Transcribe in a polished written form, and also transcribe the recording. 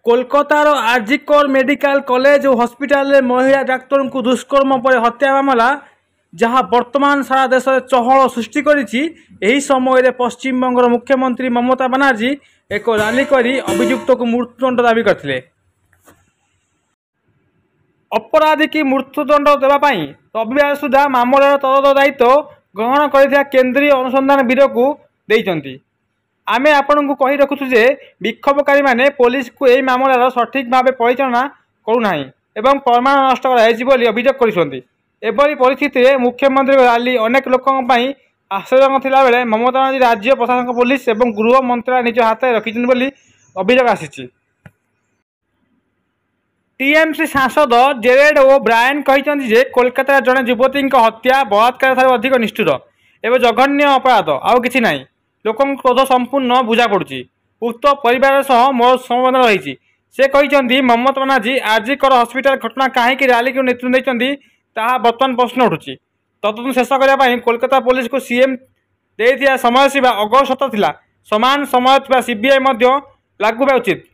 कोलकातार आरजिकर medical college और hospital महिला डाक्तर को दुष्कर्म पर हत्या मामला जहां वर्तमान सारा देश में चहल सृष्टि करी समय पश्चिमबंगर मुख्यमंत्री ममता बनर्जी एक रैली कर अभियुक्त को मृत्युदंड दाबी करते। अपराधी की मृत्युदंड देवाई रविवार सुधा मामलार तदंत दायित्व ग्रहण कर केंद्रीय अनुसंधान ब्यूरो को देइचंती। आमे आपण को कही रखुछु जे विक्षोभकारी माने पुलिस को यह मामलार सठिक भाव परिचालना करूना एवं प्रमाण नष्ट कर अभियोग कर। एपरी परिस्थिति में मुख्यमंत्री रैली अनेक लोकों आश्चर्यजनक थिला बेले ममता बनर्जी राज्य प्रशासन पुलिस और गृह मंत्रालय निज हाथ में रखिछन बोली अभियोग आसी। टीएमसी सांसद जेरेड ओ ब्रायन कहते जे कोलकाता जड़े युवती हत्या बलात्कार ठाରୁ अधिक निष्ठुर एवं जघन्य अपराध आउ किछि नाही। लोकों क्रोध संपूर्ण बुझा पड़ुछि। उक्त परिवार सह मोर संबंध रही। से कहते ममता बनर्जी आरजिकर हॉस्पिटल घटना कहीं रैली को नेतृत्व देइछन्ती ताहा बर्तमान प्रश्न उठुछि। तदंत शेष करने कोलकाता पुलिस को सीएम देइथिया समय सीमा अगस्त 7 थिला। समान समय सीबीआई लागू उचित।